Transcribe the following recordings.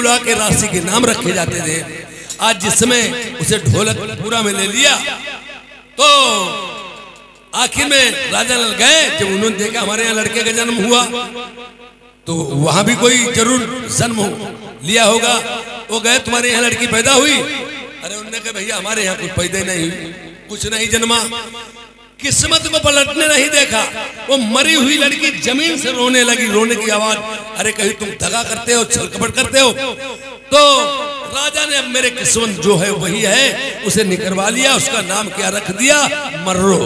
बुला के राशि के नाम रखे जाते थे। आज जिस समय उसे ढोलकपुरा में ले लिया तो आखिर में राजा नल गए, जब उन्होंने देखा हमारे यहाँ लड़के का जन्म हुआ तो वहां भी कोई जरूर जन्म लिया होगा। वो गए, तुम्हारे यहाँ लड़की पैदा हुई? अरे उन्होंने कहा भैया हमारे यहाँ कुछ पैदा नहीं हुई, कुछ नहीं जन्मा। किस्मत को पलटने नहीं देखा, वो मरी हुई लड़की जमीन से रोने लगी, रोने की आवाज। अरे कहीं तुम दगा करते हो, छल कपट करते हो? तो राजा ने अब मेरे किस्मत जो है वही है, उसे निकलवा लिया। उसका नाम क्या रख दिया? मर्रो,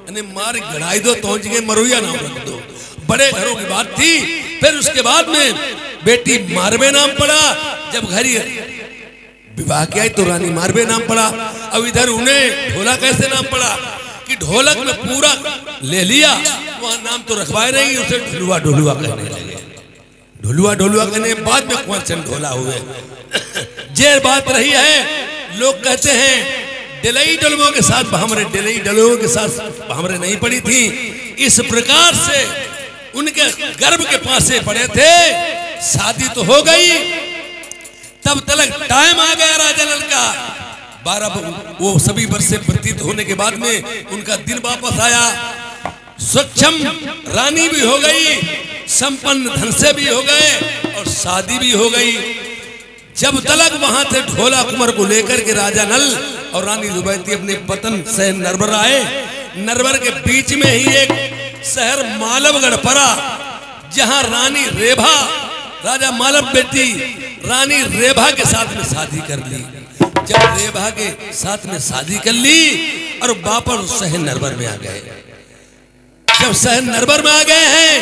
यानी मार गड़ाई दो, तोंज के मरोया नाम रख दो। बड़े घरों की बात थी। फिर उसके बाद में बेटी मारबे नाम पड़ा। जब घर विवाह किया तो रानी मारबे नाम पड़ा। अब इधर उन्हें ढोला कैसे नाम पड़ा कि ढोलक में पूरा ले लिया, वहां नाम तो रखवाए नहीं, उसे ढोलुआ ढोलुआ कहने लगे। ढोलुआ ढोलुआ कहने बाद में कौन चंद ढोला हुए। जे बात रही है, लोग कहते हैं डलई डलवों के साथ भामरे, डलई डलवों के साथ भामरे नहीं पड़ी थी। इस प्रकार से उनके गर्भ के पासे पड़े थे। शादी तो हो गई, तब तक टाइम आ गया राजा नल का। 12 वो सभी वर्ष से व्यतीत होने के बाद में उनका दिन वापस आया। स्वच्छम रानी भी हो गई, संपन्न धन से भी हो गए और शादी भी हो गई। जब तलक वहां थे ढोला कुंवर को लेकर के राजा नल और रानी दुबैती अपने वतन से नरवर आए। नरवर के बीच में ही एक शहर मालवगढ़ पड़ा, जहां रानी रेभा, राजा मालव बेटी रानी रेभा के साथ में शादी कर ली। जब रेभा के साथ में शादी कर ली और वापस शहर नरवर में आ गए। जब शहर नरवर में आ गए हैं,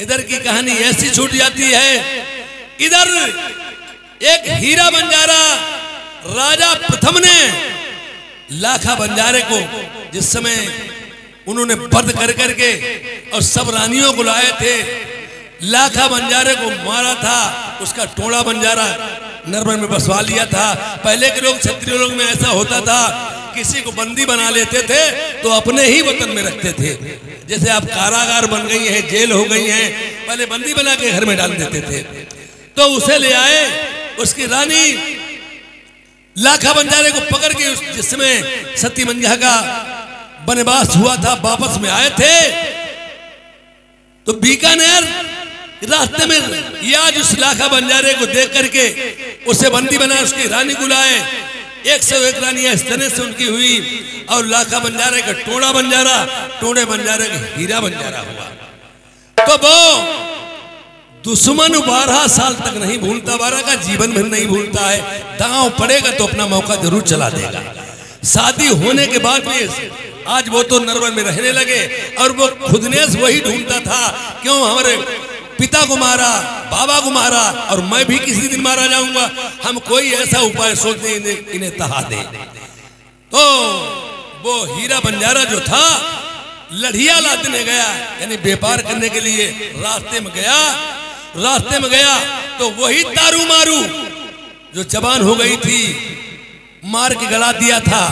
इधर की कहानी ऐसी छूट जाती है। इधर एक हीरा बंजारा राजा प्रथम ने लाखा बंजारे को, जिस समय उन्होंने वध कर करके और सब रानियों को लाए थे, लाखा बंजारे को मारा था। उसका टोड़ा बंजारा नरवर में बसवा लिया था। पहले के लोग, क्षत्रिय लोग में ऐसा होता था, किसी को बंदी बना लेते थे तो अपने ही वतन में रखते थे। जैसे आप कारागार बन गई है, जेल हो गई है, पहले बंदी बना के घर में डाल देते थे। तो उसे ले आए, उसकी रानी लाखा बंजारे को पकड़ के, जिसमें सती मंजा का वनवास हुआ था, वापस में आए थे। तो बीकानेर रास्ते में आज उस लाखा बंजारे को देख करके उसे बंदी बना, उसकी रानी को लाए। 101 रानियां इस तरह से उनकी हुई और लाखा बंजारे का टोड़ा बंजारा, टोड़े बंजारे का हीरा बंजारा हुआ। तो वो दुश्मन 12 साल तक नहीं भूलता, 12 का जीवन भर नहीं भूलता है। दांव पड़ेगा तो अपना मौका जरूर चला देगा। शादी होने के बाद में आज वो तो नरवर में रहने लगे और वो खुदनेस वही ढूंढता था, क्यों हमारे पिता को मारा, बाबा को मारा और मैं भी किसी दिन मारा जाऊंगा, हम कोई ऐसा उपाय सोच दे इन्हें तहा दे। तो वो हीरा बंजारा जो था लड़िया लादने गया, यानी व्यापार करने के लिए रास्ते में गया तो वही तारू मारू जो जवान हो गई थी, मार के गला दिया था।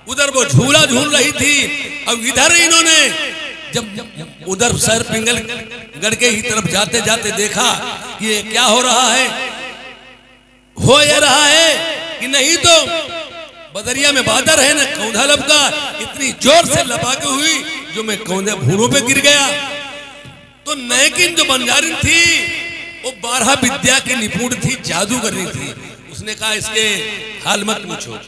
उधर वो झूला झूल रही थी और इधर इन्होंने जब उधर सर पिंगल गढ़ के ही तरफ जाते जाते देखा कि ये क्या हो रहा है, हो ये रहा है कि नहीं। तो बदरिया में बादर है ना कौंधा लपका, इतनी जोर से लपाके हुई जो मैं कौंधे भूरों पे गिर गया। तो नैकिन जो बंजारी थी वो 12 विद्या की निपुण थी, जादूगरनी थी। उसने कहा इसके हाल मत पूछो।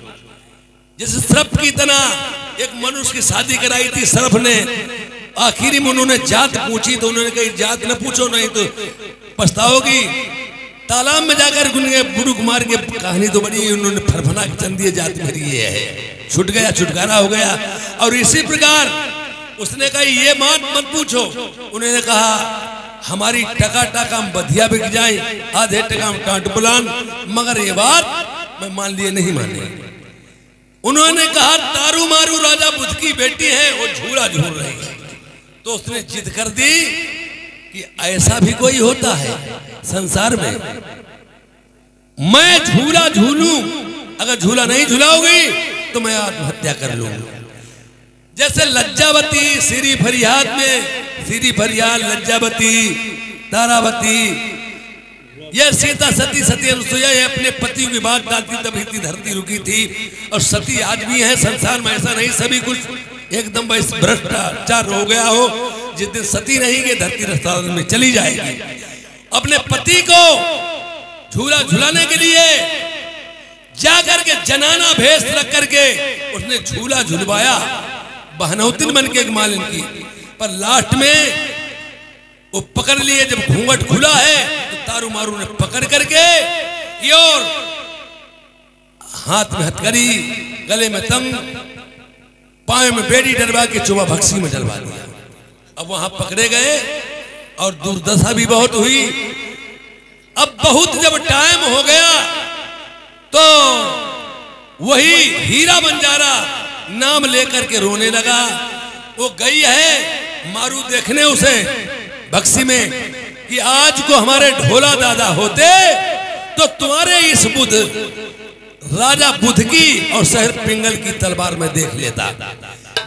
जैसे सर्प की तरह एक मनुष्य की शादी कराई थी सर्प ने, आखिरी में उन्होंने जात पूछी तो उन्होंने कही जात न पूछो नहीं तो पछताओगी। तालाब में जाकर गुरु कुमार की कहानी तो बड़ी, उन्होंने फरफना के चंदी जात मेरी ये है, छूट गया, छुटकारा हो गया। और इसी प्रकार उसने कहा ये मत पूछो। उन्होंने कहा हमारी टका टका हम बधिया बिक जाए, आधे टका हम टाट बुलान, मगर ये बात मैं मान लिए नहीं माने। उन्होंने कहा तारू मारू राजा बुद्ध की बेटी है, वो झूला झूल रही है। तो उसने जिद कर दी कि ऐसा भी कोई होता है संसार में, मैं झूला झूलूं, अगर झूला नहीं झुलाओगी तो मैं आत्महत्या कर लूंगा। जैसे लज्जावती सिरी फरियाद में, सिरी फरियाद, लज्जावती, तारावती, यह सीता सती सती अनुसुईया अपने पति की बात डालती तभी थी धरती रुकी थी। और सती आज भी है संसार में, ऐसा नहीं सभी कुछ एकदम भ्रष्टाचार हो गया हो। जिस दिन सती रहेंगे धरती रफ्तार में चली जाएगी। अपने पति को झूला झुलाने के लिए जाकर के जनाना भेष रख करके उसने झूला झुलवाया बहनौतिन बन के एक मालिन की। पर लास्ट में वो पकड़ लिए, जब घूंघट खुला है तो तारू मारू ने पकड़ करके और हाथ में हथकड़ी, गले में तंग, पांव में बेड़ी डलवा के चुबा भक्सी में डलवा दिया। अब वहां पकड़े गए और दुर्दशा भी बहुत हुई। अब बहुत जब टाइम हो गया तो वही हीरा बंजारा नाम लेकर के रोने लगा। वो गई है मारू देखने उसे बक्सी में कि आज को हमारे ढोला दादा होते तो तुम्हारे इस बुध राजा बुध की और शहर पिंगल की तलवार में देख लेता।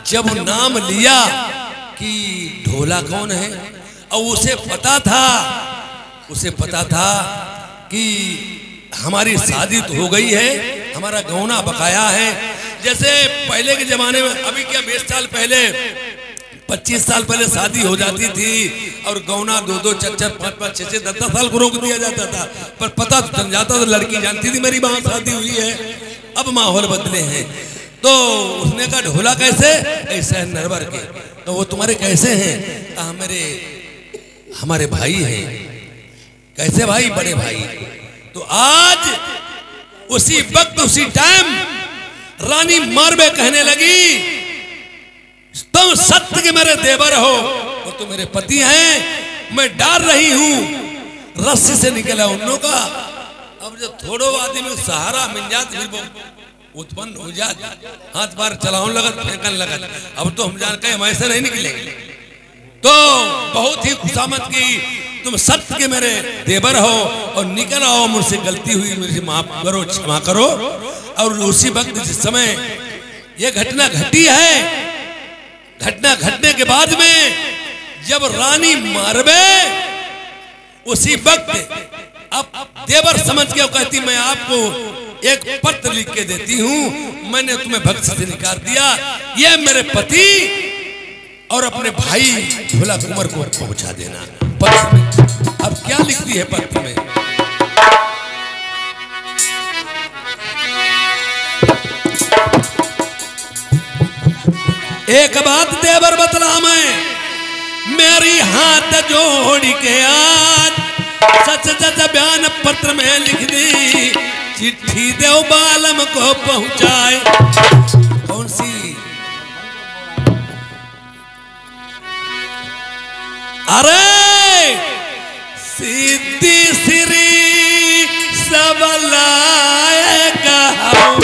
जब नाम लिया कि ढोला कौन है, और उसे पता था कि हमारी शादी तो हो गई है, हमारा गौना बकाया है। जैसे पहले के जमाने में, अभी क्या 20 साल पहले 25 साल पहले शादी हो जाती थी और गौना 2-2, 4-4, 5-5, 6-6, 10-10 साल को रोक दिया जाता था। पर पता तो चल जाता था, लड़की जानती थी मेरी वहां शादी हुई है। अब माहौल बदले हैं। तो उसने कहा ढोला कैसे, ऐसे नरवर के। तो वो तुम्हारे कैसे हैं? हमारे भाई हैं। कैसे भाई? बड़े भाई। तो आज उसी वक्त उसी टाइम रानी मारबे कहने लगी तुम सत्य के मेरे देवर हो और तुम मेरे पति हैं। मैं डर रही हूं रस्सी से निकला उन लोगों का। अब जब थोड़ो आदमी सहारा मिल जात फिर वो उत्पन्न हो जात, हाथ बार चलाने लगा, फेंकने लगा। अब तो हम जान के हम ऐसे नहीं निकलेंगे। तो बहुत ही खुशामद की तुम सत्य के मेरे देवर हो और निकल आओ, मुझसे गलती हुई, मुझे माफ करो, क्षमा करो। और उसी वक्त जिस समय ये घटना घटी है, घटना घटने के बाद में जब रानी मारबे उसी वक्त अब देवर समझ के कहती मैं आपको एक पत्र लिख के देती हूं, मैंने तुम्हें भक्त से निकाल दिया, ये मेरे पति और अपने भाई ढोला कुंवर को पहुंचा देना। पत्र में अब क्या लिखती है पत्र में? एक बात देवर बतला मैं, मेरी हाथ जोड़ के आज सच सच बयान पत्र में लिख दी, चिट्ठी देव बालम को पहुंचाए। कौन सी? अरे सिद्धि श्री सबलाए कहूं,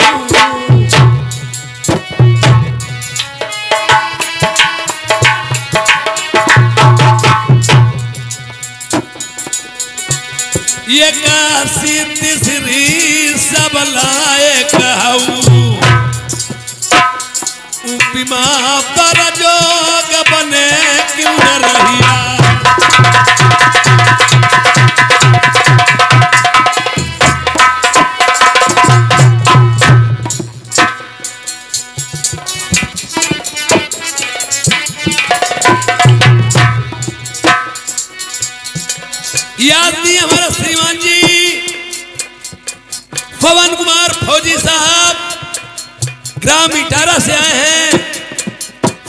ये का सिद्धि श्री सबलाए कहूं, उपमा पर जोग बने क्यों न रहिया। याद नहीं हमारा श्रीमान जी पवन कुमार फौजी साहब ग्राम इटारा से आए हैं,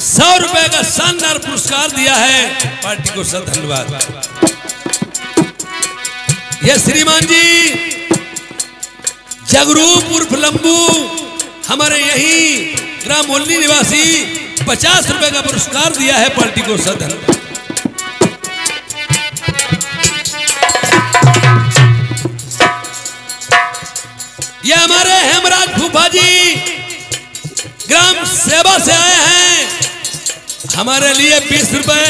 100 रुपए का शानदार पुरस्कार दिया है। पार्टी को सब धन्यवाद। ये श्रीमान जी जगरूप उर्फ लंबू हमारे यही ग्राम मोलनी निवासी 50 रुपए का पुरस्कार दिया है। पार्टी को सब धन्यवाद। ये हमारे हेमराज फूफा जी ग्राम सेवा से आए हैं, हमारे लिए 20 रुपए